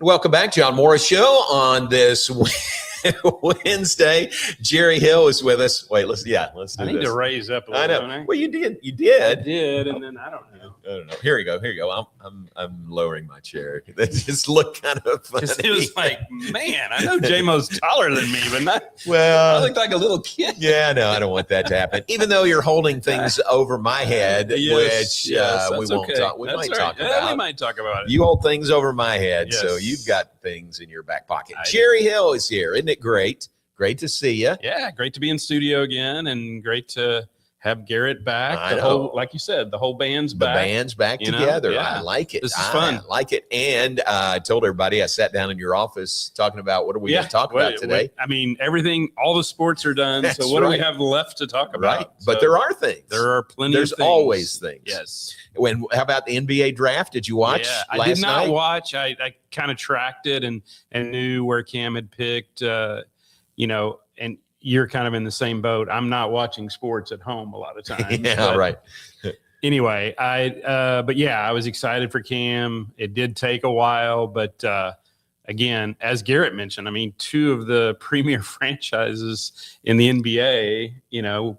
Welcome back, John Morris Show on this Wednesday. Jerry Hill is with us. Wait, let's do this. I need to raise up a little. I know. Don't I? Well, you did. I did, and then I don't know. Here you go. I'm lowering my chair. That just looked kind of funny. It was like, man, I know J-Mo's taller than me, but not. Well, I look like a little kid. Yeah, no, I don't want that to happen. Even though you're holding things over my head, which we won't talk. We might talk about. We might talk about it. You hold things over my head, so you've got things in your back pocket. Jerry Hill is here. Isn't it great? Great to see you. Yeah, great to be in studio again, and great to have Garrett back. Like you said, the whole band's back. The band's back together. Yeah. I like it. This is fun. I like it. And I told everybody, I sat down in your office talking about what are we going to talk about today. I mean, everything, all the sports are done. That's so what do we have left to talk about? Right. But there are things. There are plenty of things. There's always things. Yes. How about the NBA draft? Did you watch last night? I did not watch. I kind of tracked it and knew where Cam had picked, and you're kind of in the same boat. I'm not watching sports at home a lot of times. Right. Anyway, I was excited for Cam. It did take a while, but again, as Garrett mentioned, I mean, two of the premier franchises in the NBA,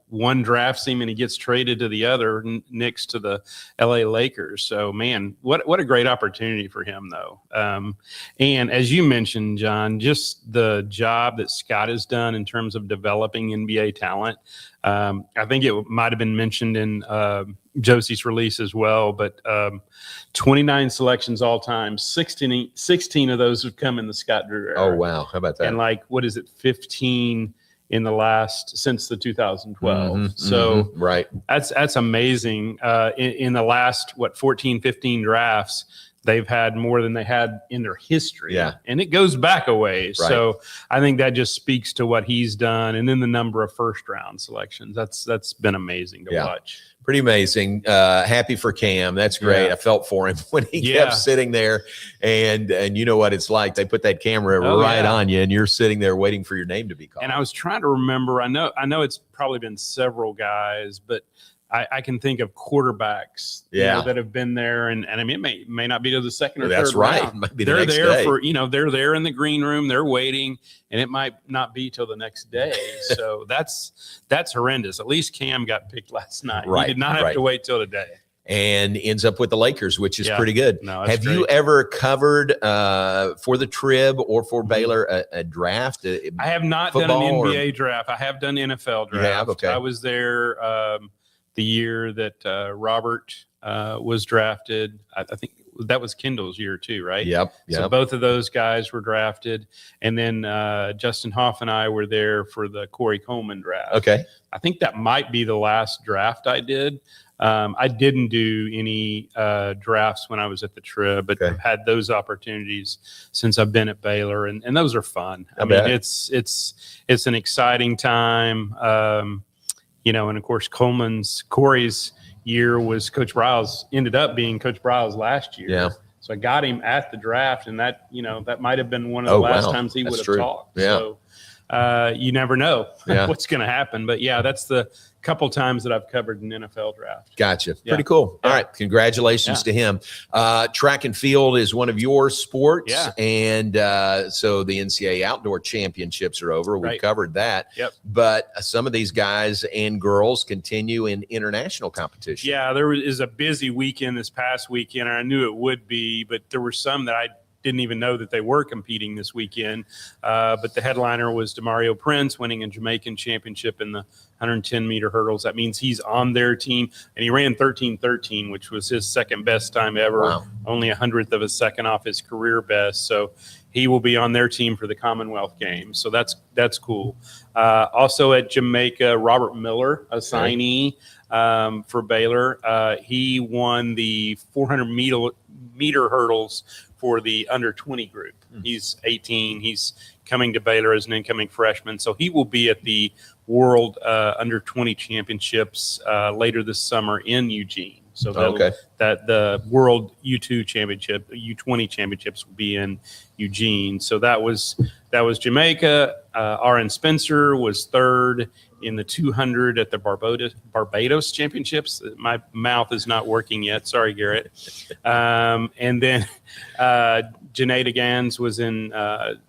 one drafts him and he gets traded to the other next to the LA Lakers. So, man, what a great opportunity for him, though. And as you mentioned, John, just the job that Scott has done in terms of developing NBA talent. I think it might have been mentioned in Josie's release as well, but 29 selections all time, 16 of those have come in the Scott Drew era. Oh, wow. How about that? And 15 in the last, since the 2012. So right. That's amazing. In the last, 14, 15 drafts, they've had more than they had in their history. Yeah. And it goes back a ways. Right. So I think that just speaks to what he's done. And then the number of first round selections. That's been amazing to watch. Pretty amazing. Happy for Cam. That's great. Yeah. I felt for him when he kept sitting there. And you know what it's like. They put that camera on you and you're sitting there waiting for your name to be called. And I was trying to remember, I know it's probably been several guys, but I can think of quarterbacks that have been there, and I mean it may not be to the second or third round. Might be they're next there day. for they're there in the green room, they're waiting, and it might not be till the next day. So that's horrendous. At least Cam got picked last night. Right, He did not have to wait till today. And ends up with the Lakers, which is pretty good. No, have you ever covered for the Trib or for Baylor a draft? I have not done an NBA draft. I have done NFL draft. You have? Okay. I was there the year that Robert was drafted. I think that was Kendall's year too, right? Yep. So both of those guys were drafted. And then Justin Hoff and I were there for the Corey Coleman draft. Okay. I think that might be the last draft I did. I didn't do any drafts when I was at the Trib, but I've had those opportunities since I've been at Baylor, and those are fun. I mean, it's an exciting time. And of course, Corey's year was Coach Bryles, ended up being Coach Bryles last year. Yeah. So I got him at the draft, and that might have been one of the last times he would have talked. Yeah. So you never know what's going to happen. But that's the couple times that I've covered an NFL draft. Gotcha. Pretty cool. All right. Congratulations to him. Track and field is one of your sports. Yeah. And so the NCAA outdoor championships are over. We've covered that. Yep. But some of these guys and girls continue in international competition. Yeah, there is a busy weekend this past weekend. And I knew it would be, but there were some that I didn't even know that they were competing this weekend. But the headliner was Demario Prince winning a Jamaican championship in the 110-meter hurdles. That means he's on their team, and he ran 13:13, which was his second best time ever. Wow. Only 100th of a second off his career best. So he will be on their team for the Commonwealth Games. So that's cool. Also at Jamaica, Robert Miller, a signee for Baylor. He won the 400-meter hurdles for the under 20 group. He's 18. He's coming to Baylor as an incoming freshman. So he will be at the World Under 20 Championships later this summer in Eugene. So that the World U2 Championship, U20 Championships will be in Eugene. So that was Jamaica. RN Spencer was third in the 200 at the Barbados Championships. My mouth is not working yet. Sorry, Garrett. And then Janae Gans was in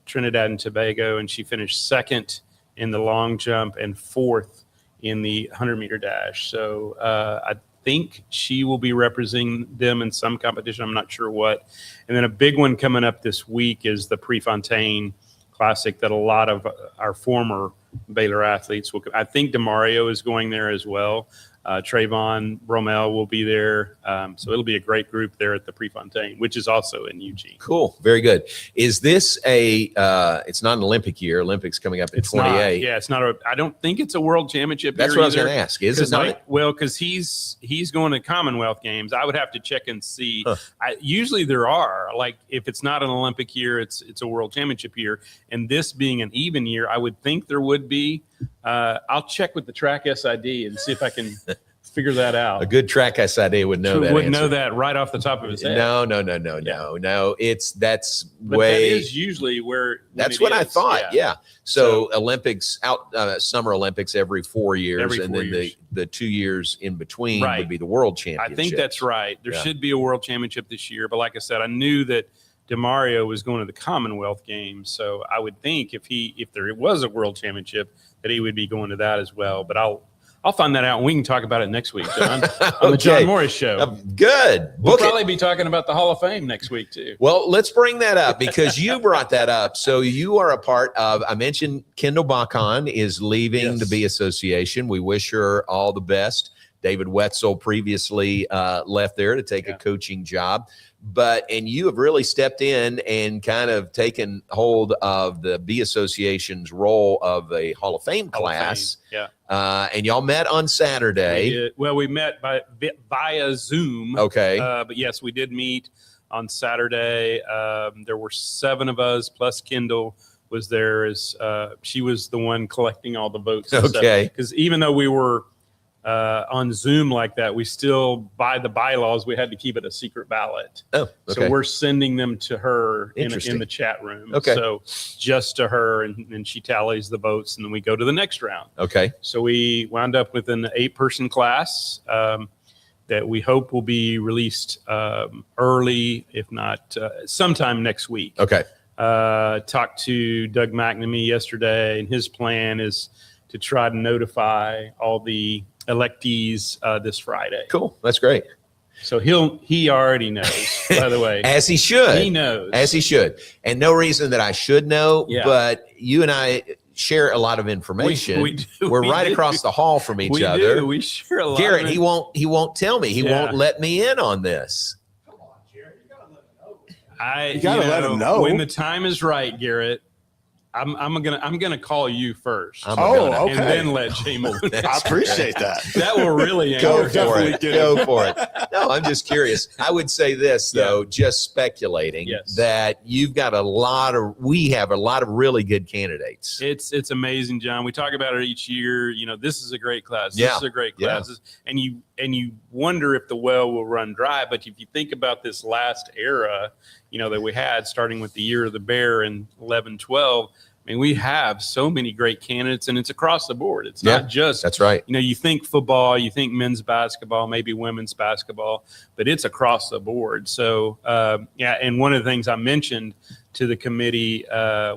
Trinidad and Tobago, and she finished second in the long jump and fourth in the 100-meter dash. So I think she will be representing them in some competition. I'm not sure what. And then a big one coming up this week is the Prefontaine Classic that a lot of our former Baylor athletes will. I think DeMario is going there as well. Trayvon Bromell will be there. So it'll be a great group there at the Prefontaine, which is also in Eugene. Cool. Very good. Is this it's not an Olympic year. Olympics coming up in 28. Yeah, it's not I don't think it's a world championship. That's what I was going to ask. Is it not? Well, because he's going to Commonwealth Games. I would have to check and see. Usually there are, like, if it's not an Olympic year, it's a world championship year. And this being an even year, I would think there would be. I'll check with the track SID and see if I can figure that out. A good track SID would know that. Would know that right off the top of his head. No. That's but way. That is usually where. That's what I thought. Yeah. So Olympics Summer Olympics every 4 years, and then the 2 years in between would be the World Championship. I think that's right. There should be a World Championship this year, but like I said, I knew that DeMario was going to the Commonwealth Games, so I would think if there was a World Championship, that he would be going to that as well. But I'll find that out, and we can talk about it next week, John, on the John Morris Show. Good. We'll probably be talking about the Hall of Fame next week too. Well, let's bring that up because you brought that up. So you are a part of. I mentioned Kendall Bacon is leaving the B Association. We wish her all the best. David Wetzel previously left there to take a coaching job. And you have really stepped in and kind of taken hold of the B Association's role of a Hall of Fame class. And y'all met on Saturday. We met via Zoom. Okay. But yes, we did meet on Saturday. There were 7 of us, plus Kendall was there. As she was the one collecting all the votes. Okay. Because even though we were on Zoom like that, we still, by the bylaws, we had to keep it a secret ballot. Oh, okay. So we're sending them to her in the chat room. Okay. So just to her, and she tallies the votes, and then we go to the next round. Okay. So we wound up with an 8-person class that we hope will be released early, if not sometime next week. Okay. Talked to Doug McNamee yesterday, and his plan is to try to notify all the electees this Friday. Cool. That's great. So he already knows, by the way. As he should. He knows. As he should. And no reason that I should know, but you and I share a lot of information. We do. We're right across the hall from each other. We share a lot. Garrett, he won't tell me. He won't let me in on this. Come on, Jerry. You gotta let him know. You gotta let him know. When the time is right, Garrett, I'm gonna call you first. Okay. And then let Jamal. I appreciate that. That will really Go for it. No, I'm just curious. I would say this though, just speculating that we have a lot of really good candidates. It's amazing, John. We talk about it each year. You know, this is a great class. This is a great class. And you wonder if the well will run dry. But if you think about this last era, you know, that we had starting with the year of the bear in 11-12. I mean, we have so many great candidates, and it's across the board. It's not just, that's right. You know, you think football, you think men's basketball, maybe women's basketball, but it's across the board. So, and one of the things I mentioned to the committee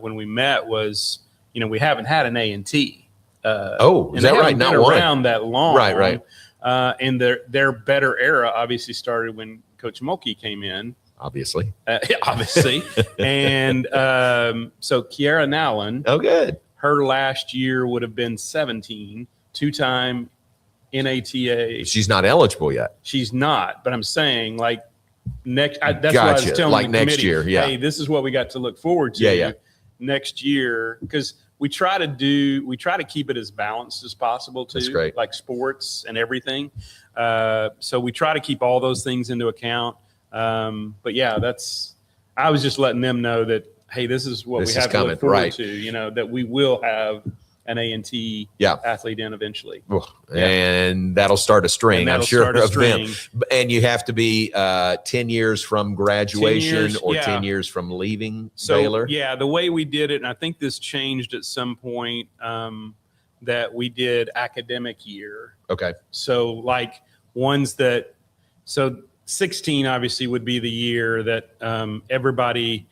when we met was, you know, we haven't had an A&T. Is that right? Not around that long. Right. And their better era obviously started when Coach Mulkey came in. Obviously. And so Kiara Nowlin. Oh, good. Her last year would have been 17, 2-time NATA. She's not eligible yet. She's not, but I'm saying like that's what I was telling like the next committee. year. Yeah. Hey, this is what we got to look forward to next year. Because we try to keep it as balanced as possible too. That's great. Like sports and everything. So we try to keep all those things into account. But yeah, I was just letting them know that, hey, this is what we have to look forward to, you know, that we will have an A&T athlete in eventually. And that'll start a string, I'm sure, of them. And you have to be 10 years from graduation 10 years from leaving Baylor. Yeah, the way we did it, and I think this changed at some point, that we did academic year. Okay. So like so 16 obviously would be the year that everybody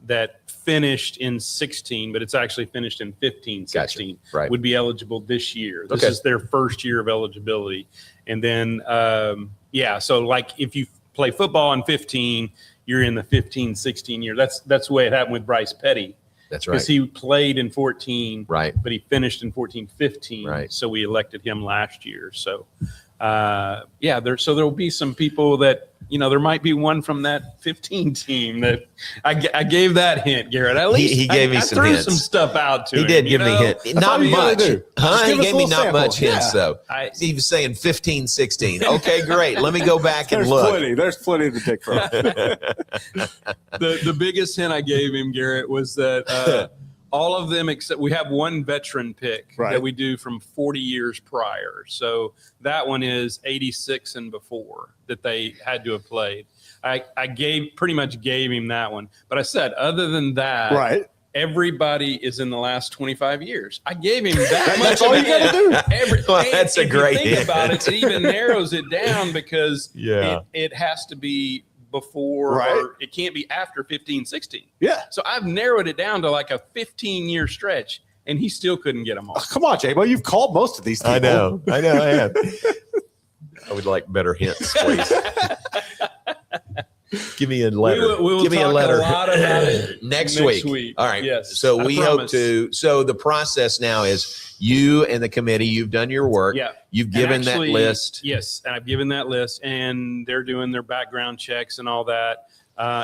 that finished in 16, but it's actually finished in 15, 16, Gotcha. Right. would be eligible this year. This Okay. is their first year of eligibility. And then, so like if you play football in 15, you're in the 15, 16 year. That's the way it happened with Bryce Petty. That's right. Because he played in 14, Right. but he finished in 14, 15. Right. So we elected him last year. So, so there will be some people that, there might be one from that 15 team that I gave that hint, Garrett. At least he gave me I some threw hints. some stuff out to He him. did give me hints. Not all you gotta much. do. Huh? Just He give us gave a me little not sample. much hints, though. He was saying 15, 16. Okay, great. Let me go back and There's look. plenty. There's plenty to pick from. The biggest hint I gave him, Garrett, was that all of them except we have one veteran pick Right. that we do from 40 years prior. So that one is 86 and before that they had to have played. I pretty much gave him that one. But I said, other than that, Right. everybody is in the last 25 years. I gave him that much. That's all you got to do. Well, that's a great If you think hint. about it, it even narrows it down because Yeah. it has to be before, Right. or it can't be after 15, 16. Yeah. So I've narrowed it down to like a 15-year stretch, and he still couldn't get them all. Oh, come on, J-Bo. You've called most of these people. I know. I have. I would like better hints, please. Give me a letter. We will Give me a talk letter a lot about it next week. All right. Yes. So I we hope promise. to. So the process now is you and the committee. You've done your work. Yeah. You've And given actually, that list. Yes, and I've given that list, and they're doing their background checks and all that.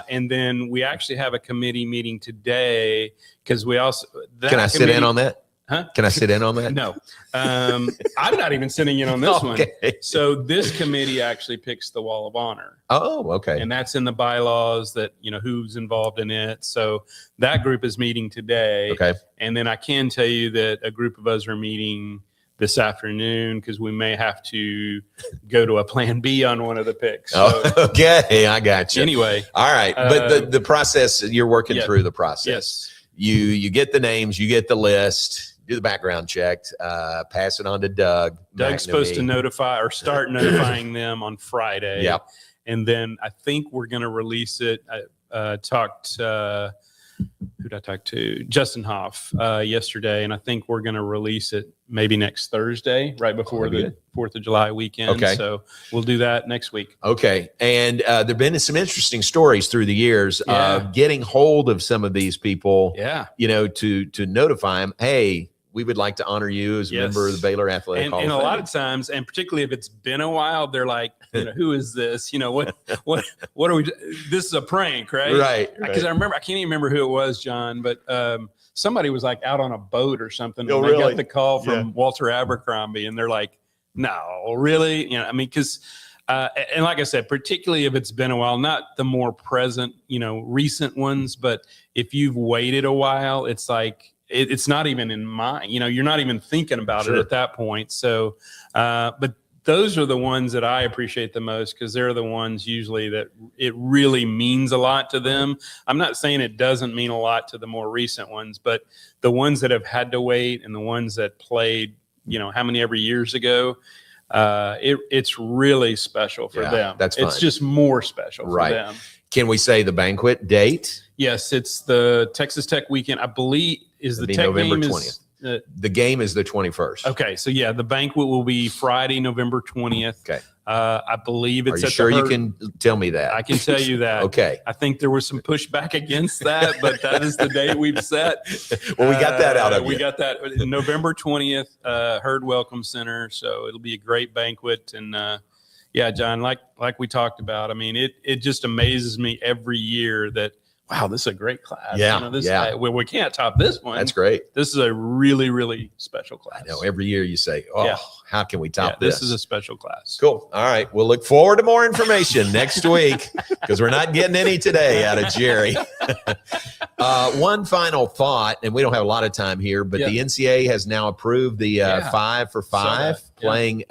And then we actually have a committee meeting today because we also. Can I sit in on that? Huh? Can I sit in on that? No, I'm not even sitting in on this one. Okay. So this committee actually picks the Wall of Honor, Oh, okay. and that's in the bylaws that who's involved in it. So that group is meeting today. Okay. And then I can tell you that a group of us are meeting this afternoon because we may have to go to a plan B on one of the picks. So Oh, okay. I got you. anyway, All right. But the process, you're working yeah. through the process. yes. You get the names, you get the list, do the background check, pass it on to Doug. Doug's supposed to notify or start notifying them on Friday. Yep. And then I think we're going to release it. I talked, who did I talk to? Justin Hoff yesterday. And I think we're going to release it maybe next Thursday, right before the 4th of July weekend. Okay. So we'll do that next week. Okay. And there have been some interesting stories through the years of getting hold of some of these people, Yeah. to notify them, hey, we would like to honor you as a Yes. member of the Baylor Athletic Hall And of a Fame. lot of times, and particularly if it's been a while, they're like, who is this? What are we? This is a prank, right? Right. Because I can't even remember who it was, John, but somebody was like out on a boat or something. Oh, and they really? got the call from Walter Abercrombie, and they're like, no, really? Because, and like I said, particularly if it's been a while, not the more present, recent ones, but if you've waited a while, it's like, it's not even in mind, you're not even thinking about it at that point. So, but those are the ones that I appreciate the most because they're the ones usually that it really means a lot to them. I'm not saying it doesn't mean a lot to the more recent ones, but the ones that have had to wait and the ones that played, how many ever years ago, it's really special for them. That's It's fine. just more special for Right. them. Can we say the banquet date? Yes, it's the Texas Tech weekend. I believe is It'll the be Tech November game 20th. is The game is the 21st. okay. So yeah, the banquet will be Friday, November 20th. Okay. I believe Are it's you at sure the you Herd. can tell me that? I can tell you that. Okay. I think there was some pushback against that, but that is the date we've set. Well, we got that out of We you. got that November 20th, Herd Welcome Center. So it'll be a great banquet. And yeah, John, like we talked about, I mean, it just amazes me every year that, wow, this is a great class. Yeah, We can't top this one. That's great. This is a really, really special class. I know every year you say, oh, Yeah. how can we Yeah, top this? this is a special class. Cool. All right. We'll look forward to more information next week because we're not getting any today out of Jerry. One final thought, and we don't have a lot of time here, but the NCAA has now approved the 5 for 5 playing.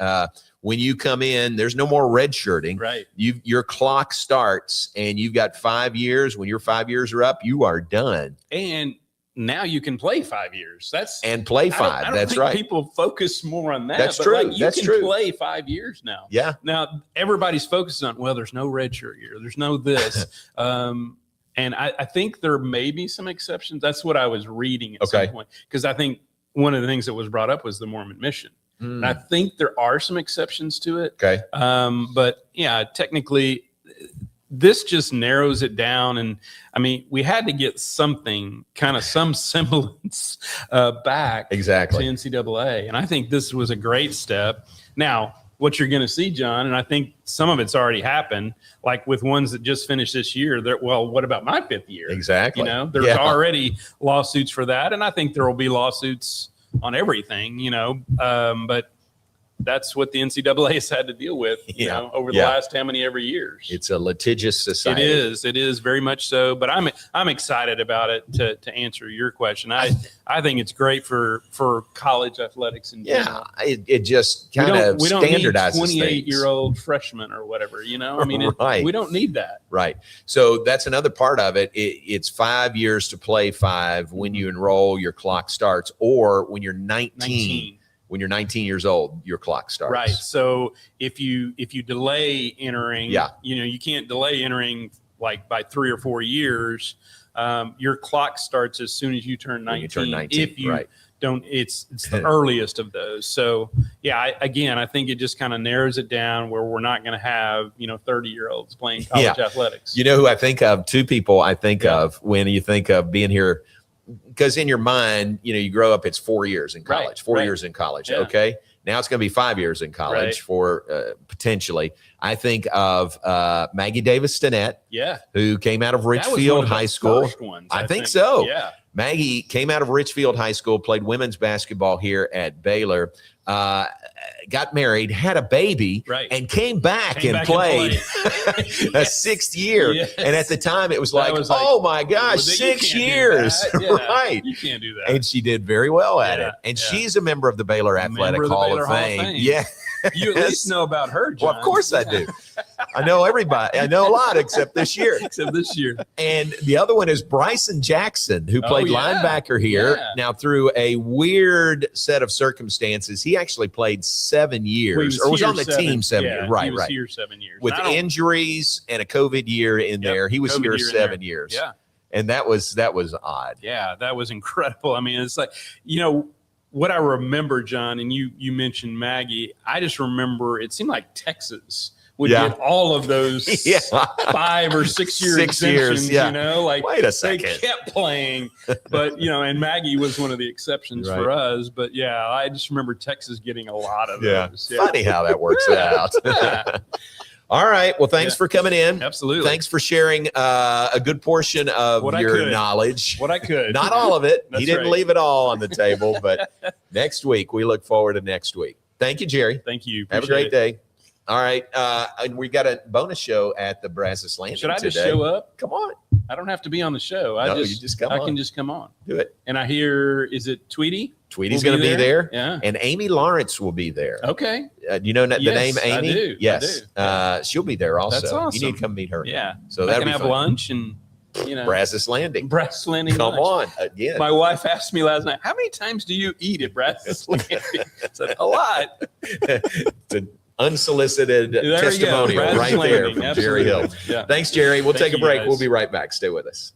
When you come in, there's no more redshirting. Right. Your clock starts, and you've got 5 years. When your 5 years are up, you are done. And now you can play 5 years. And play 5. I don't That's think right. People focus more on that. That's but true. Like, you That's can true. play 5 years now. Yeah. Now everybody's focused on, well, there's no redshirt year. There's no this. And I think there may be some exceptions. That's what I was reading at some point. Because I think one of the things that was brought up was the Mormon mission. And I think there are some exceptions to it. Okay. But yeah, technically, this just narrows it down. And I mean, we had to get something, kind of some semblance back Exactly. to NCAA. And I think this was a great step. Now, what you're going to see, John, and I think some of it's already happened, like with ones that just finished this year, well, what about my 5th year? Exactly. You know, there's already lawsuits for that. And I think there will be lawsuits on everything, you know, but that's what the NCAA has had to deal with, you know, over the last how many ever years. It's a litigious society. It is very much so. But I'm excited about it. To answer your question, I think it's great for college athletics in general. Yeah, it just kind of we don't need standardizes 28-year-old freshmen or whatever. You know, I mean, we don't need that. Right. So that's another part of it. It's 5 years to play 5 when you enroll. Your clock starts, or when you're 19. When you're 19 years old, your clock starts. Right. So if you delay entering, you know, you can't delay entering like by 3 or 4 years. Your clock starts as soon as you turn 19. When you turn 19, if you don't, it's the earliest of those. So yeah, I think it just kind of narrows it down where we're not going to have, you know, 30-year-olds playing college athletics. You know who I think of? 2 people I think of when you think of being here. Because in your mind, you know, you grow up, it's 4 years in college, 4 years in college. Yeah. Okay. Now it's going to be 5 years in college for potentially. I think of Maggie Davis Stinnett, who came out of Richfield High School. I think so. Yeah. Maggie came out of Richfield High School, played women's basketball here at Baylor, got married, had a baby, and came back and played a 6th year. Yes. And at the time, it was like, oh my gosh, 6 years. Right. You can't do that. And she did very well at it. And she's a member of the Baylor Athletic Hall of Fame. Yeah. You at least know about her, John. Well, of course I do. I know everybody. I know a lot except this year. And the other one is Bryson Jackson, who played linebacker here. Now, through a weird set of circumstances, he actually played 7 years, or was on the team 7 years. Right, he was here 7 years. With injuries and a COVID year in there, he was here 7 years. Yeah. And that was odd. Yeah, that was incredible. I mean, it's like, you know, what I remember, John, and you mentioned Maggie, I just remember it seemed like Texas would get all of those 5 or 6 year exemptions, you know, like wait a second. They kept playing, but you know, and Maggie was one of the exceptions for us, but yeah, I just remember Texas getting a lot of those. Yeah. Funny how that works out. All right. Well, thanks for coming in. Absolutely. Thanks for sharing a good portion of your knowledge. What I could. Not all of it. He didn't leave it all on the table, but next week, we look forward to next week. Thank you, Jerry. Thank you. Have a great day. All right. And we got a bonus show at the Brazos Landing today. Should I just show up? Come on. I don't have to be on the show. You just come on. I can just come on. Do it. And I hear, is it Tweety? Tweety's going to be there. Yeah. And Amy Lawrence will be there. Okay. You know the name Amy? I do. Yes. I do. She'll be there also. That's awesome. You need to come meet her. Yeah. So I can have lunch and, you know. Brazos Landing. Brazos Landing. Come on. Again. My wife asked me last night, how many times do you eat at Brazos Landing? I said, a lot. It's an unsolicited testimonial right there from Jerry Hill. Yeah. Thanks, Jerry. We'll take a break. We'll be right back. Stay with us.